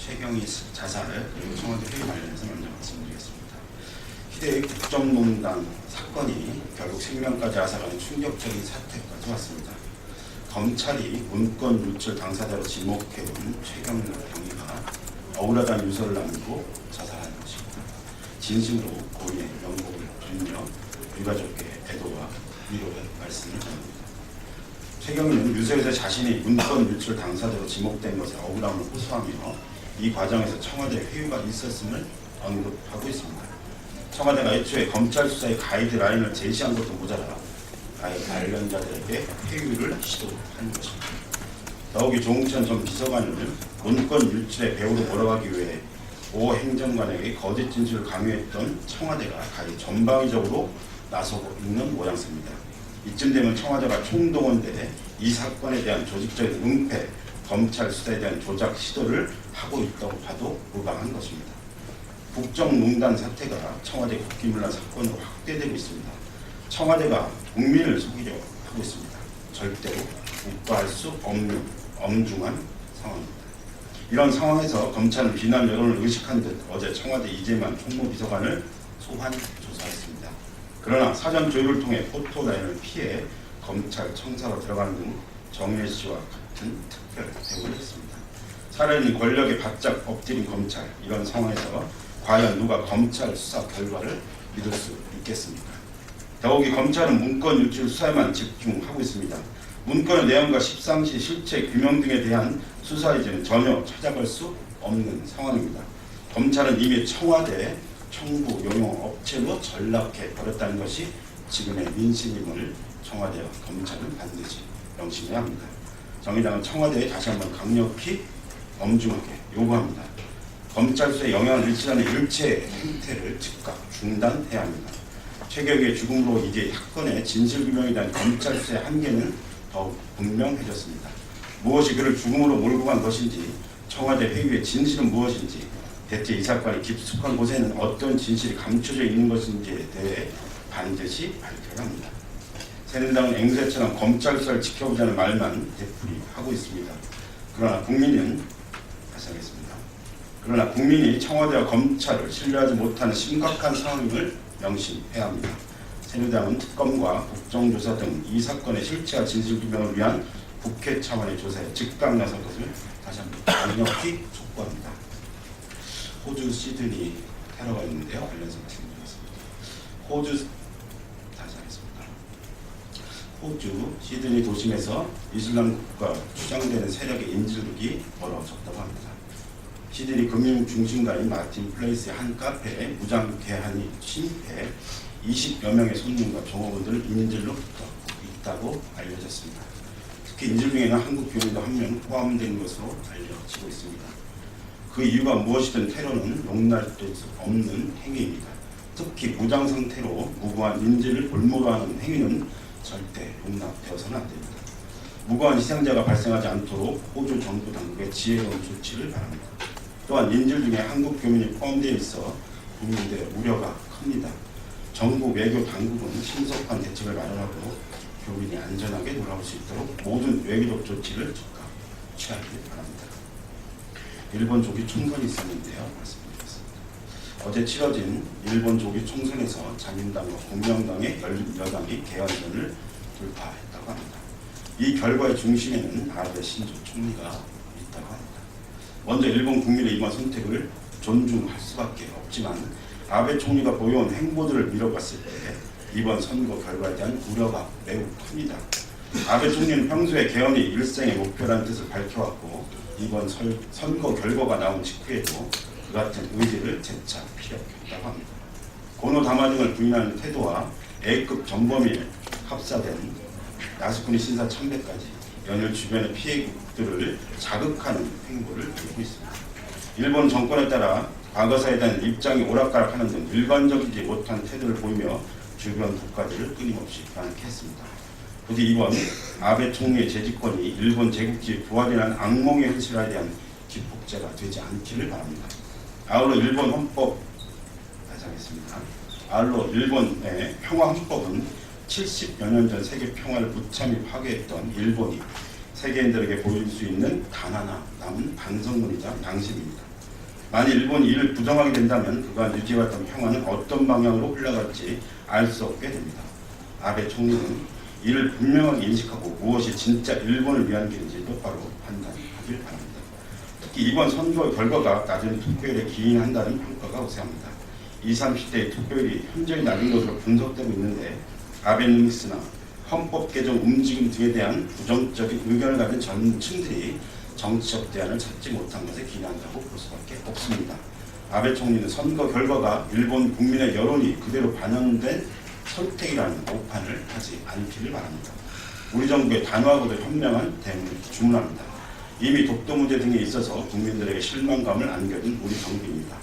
최경희 자살 그리고 청와대 회의 관련해서 먼저 말씀드리겠습니다. 희대의 국정농단 사건이 결국 생명까지 앗아가는 충격적인 사태까지 왔습니다. 검찰이 문건 유출 당사자로 지목해온 최경희 경위가 억울하다는 유서를 남기고 자살한 것입니다. 진심으로 고인의 명복을 빌며 유가족께 애도와 위로의 말씀을 전합니다. 최경희는 유서에서 자신이 문건 유출 당사자로 지목된 것에 억울함을 호소하며 이 과정에서 청와대 회유가 있었음을 언급하고 있습니다. 청와대가 애초에 검찰 수사의 가이드라인을 제시한 것도 모자라 관련자들에게 회유를 시도한 것입니다. 더욱이 조응천 전 비서관을 문건 유출의 배우로 몰아가기 위해 오 행정관에게 거짓 진술을 강요했던 청와대가 가히 전방위적으로 나서고 있는 모양새입니다. 이쯤 되면 청와대가 총동원돼 이 사건에 대한 조직적인 은폐, 검찰 수사에 대한 조작 시도를 하고 있다고 봐도 무방한 것입니다. 국정농단 사태가 청와대 국기문란 사건으로 확대되고 있습니다. 청와대가 국민을 속이려 하고 있습니다. 절대로 묵과할 수 없는 엄중한 상황입니다. 이런 상황에서 검찰은 비난 여론을 의식한 듯 어제 청와대 이재만 총무비서관을 소환 조사했습니다. 그러나 사전 조율을 통해 포토라인을 피해 검찰 청사로 들어가는 등 정혜 씨와 같은 특별 대우를 했습니다. 살아있는 권력에 바짝 엎드린 검찰, 이런 상황에서 과연 누가 검찰 수사 결과를 믿을 수 있겠습니까? 더욱이 검찰은 문건 유출 수사에만 집중하고 있습니다. 문건의 내용과 십상시 실체 규명 등에 대한 수사 이제는 전혀 찾아갈 수 없는 상황입니다. 검찰은 이미 청와대 청부 용용 업체로 전락해 버렸다는 것이 지금의 민심임을 청와대와 검찰은 반드시 명심해야 합니다. 정의당은 청와대에 다시 한번 강력히 엄중하게 요구합니다. 검찰 수사에 영향을 미치는 일체의 행태를 즉각 중단해야 합니다. 최경희의 죽음으로 이제 사건의 진실규명에 대한 검찰 수사의 한계는 더욱 분명해졌습니다. 무엇이 그를 죽음으로 몰고 간 것인지, 청와대 회유의 진실은 무엇인지, 대체 이 사건이 깊숙한 곳에는 어떤 진실이 감춰져 있는 것인지에 대해 반드시 밝혀야 합니다. 새누리당은 앵무새처럼 검찰 수사를 지켜보자는 말만 되풀이하고 있습니다. 그러나 국민이 청와대와 검찰을 신뢰하지 못하는 심각한 상황임을 명심해야 합니다. 새누리당은 특검과 국정조사 등 이 사건의 실체와 진실규명을 위한 국회 차원의 조사에 즉각 나설 것을 다시 한번 강력히 촉구합니다. 호주 시드니 테러가 있는데요. 관련해서 말씀드리겠습니다. 호주 시드니 도심에서 이슬람 국가 추정되는 세력의 인질극이 벌어졌다고 합니다. 시드니 금융 중심가인 마틴 플레이스의 한 카페에 무장 개한이 침입해 20여 명의 손님과 종업원들을 인질로 붙어 있다고 알려졌습니다. 특히 인질 중에는 한국 교민도 한 명 포함된 것으로 알려지고 있습니다. 그 이유가 무엇이든 테러는 용납될 수 없는 행위입니다. 특히 무장 상태로 무고한 인질을 볼모로 하는 행위는 절대 용납되어서는 안 됩니다. 무고한 희생자가 발생하지 않도록 호주 정부 당국의 지혜로운 조치를 바랍니다. 또한 인질 중에 한국 교민이 포함되어 있어 국민들의 우려가 큽니다. 정부 외교 당국은 신속한 대책을 마련하고 교민이 안전하게 돌아올 수 있도록 모든 외교적 조치를 즉각 취하길 바랍니다. 일본 조기 총선이 있었는데요. 말씀드리겠습니다. 어제 치러진 일본 조기 총선에서 자민당과 공명당의 열린 여당이 개헌전을 돌파했다고 합니다. 이 결과의 중심에는 아베 신조 총리가 있다고 합니다. 먼저 일본 국민의 이번 선택을 존중할 수밖에 없지만 아베 총리가 보여온 행보들을 미뤄봤을 때 이번 선거 결과에 대한 우려가 매우 큽니다. 아베 총리는 평소에 개헌이 일생의 목표라는 뜻을 밝혀왔고 이번 선거 결과가 나온 직후에도 그 같은 의지를 재차 피력했다고 합니다. 고노 다마 등을 부인하는 태도와 A급 전범위에 합사된 야스쿠니 신사 참배까지 연일 주변의 피해국들을 자극하는 행보를 보이고 있습니다. 일본 정권에 따라 과거사에 대한 입장이 오락가락하는 등 일관적이지 못한 태도를 보이며 주변 국가들을 끊임없이 비난했습니다. 부디 이번 아베 총리의 재집권이 일본 제국주의 부활이라는 악몽의 현실화에 대한 기폭제가 되지 않기를 바랍니다. 아울러 일본의 평화 헌법은 70여 년 전 세계 평화를 무참히 파괴했던 일본이 세계인들에게 보일 수 있는 단 하나 남은 반성문이자 양심입니다. 만일 일본이 이를 부정하게 된다면 그간 유지해왔던 평화는 어떤 방향으로 흘러갈지 알 수 없게 됩니다. 아베 총리는 이를 분명하게 인식하고 무엇이 진짜 일본을 위한 길인지 똑바로 판단하길 바랍니다. 특히 이번 선거 결과가 낮은 투표율에 기인한다는 평가가 우세합니다. 20, 30대의 투표율이 현저히 낮은 것으로 분석되고 있는데 아베노믹스나 헌법 개정 움직임 등에 대한 부정적인 의견을 가진 전층들이 정치적 대안을 찾지 못한 것에 기인한다고 볼 수밖에 없습니다. 아베 총리는 선거 결과가 일본 국민의 여론이 그대로 반영된 선택이라는 오판을 하지 않기를 바랍니다. 우리 정부의 단호하고도 현명한 대응을 주문합니다. 이미 독도 문제 등에 있어서 국민들에게 실망감을 안겨준 우리 정부입니다.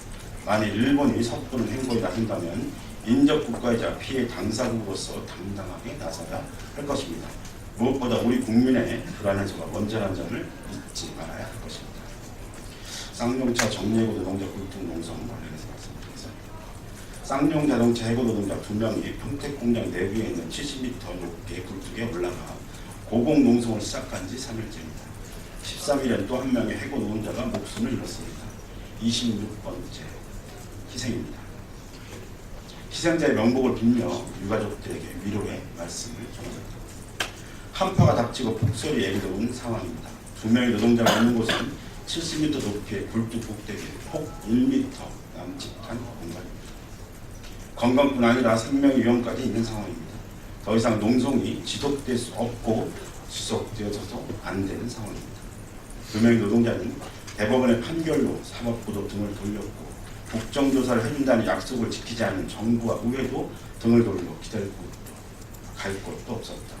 만일 일본이 섣부른 행보에 나선다면 인접 국가이자 피해 당사국으로서 당당하게 나서야 할 것입니다. 무엇보다 우리 국민의 불안해서가 먼저라는 점을 잊지 말아야 할 것입니다. 쌍용차 정리해고 노동자 굴뚝 농성 관련해서 말씀드리겠습니다. 쌍용 자동차 해고 노동자 2명이 평택 공장 내부에 있는 70m 높이의 굴뚝에 올라가 고공 농성을 시작한 지 3일째입니다. 13일엔 또 한 명의 해고 노동자가 목숨을 잃었습니다. 26번째 희생입니다. 희생자의 명복을 빌며 유가족들에게 위로의 말씀을 전합니다. 한파가 닥치고 폭설이 예기되는 상황입니다. 2명의 노동자가 있는 곳은 70m 높이의 굴뚝 꼭대기 폭 1m 남짓한 공간입니다. 건강뿐 아니라 생명의 위험까지 있는 상황입니다. 더 이상 농성이 지속될 수 없고 지속되어서도 안 되는 상황입니다. 2명의 노동자는 대법원의 판결로 사법부도 등을 돌렸고 국정조사를 해준다는 약속을 지키지 않은 정부와 의회도 등을 돌려 기다릴 곳도 갈 곳도 없었다.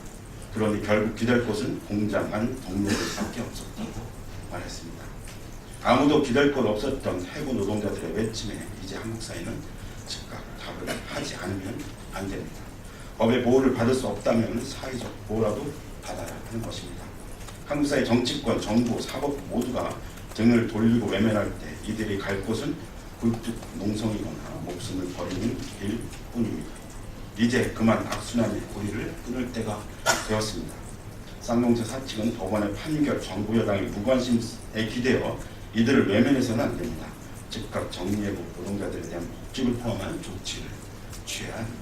그러니 결국 기댈 곳은 공장 안 동료들밖에 없었다고 말했습니다. 아무도 기댈 곳 없었던 해고 노동자들의 외침에 이제 한국 사회는 즉각 답을 하지 않으면 안 됩니다. 법의 보호를 받을 수 없다면 사회적 보호라도 받아야 하는 것입니다. 한국 사회 정치권, 정부, 사법 모두가 등을 돌리고 외면할 때 이들이 갈 곳은 굴뚝 농성이거나 목숨을 버리는 길뿐입니다. 이제 그만 악순환의 고리를 끊을 때가 되었습니다. 쌍용차 사측은 법원의 판결, 정부 여당의 무관심에 기대어 이들을 외면해서는 안 됩니다. 즉각 정리해고 노동자들에 대한 복직을 포함한 조치를 취해야 합니다.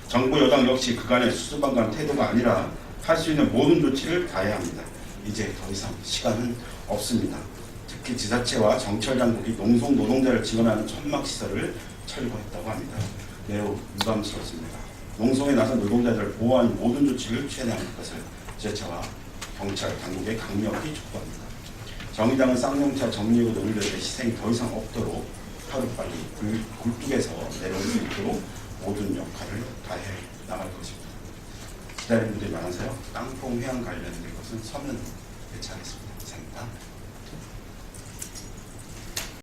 정부 여당 역시 그간의 수수방관 태도가 아니라 할 수 있는 모든 조치를 다해야 합니다. 이제 더 이상 시간은 없습니다. 특히 지자체와 정찰 당국이 농성 노동자를 지원하는 천막시설을 철거했다고 합니다. 매우 유감스럽습니다. 농성에 나선 노동자들을 보호하는 모든 조치를 취해야 할 것을 지자체와 경찰 당국에 강력히 촉구합니다. 정의당은 쌍용차 정리해고 노동자들의 희생이 더 이상 없도록 하루빨리 굴뚝에서 내려올 수 있도록 모든 역할을 다해 나갈 것입니다. 기다리는 분들이 많아서요. 땅콩 회항 관련된 것은 서면 배치하겠습니다. 이상입니다.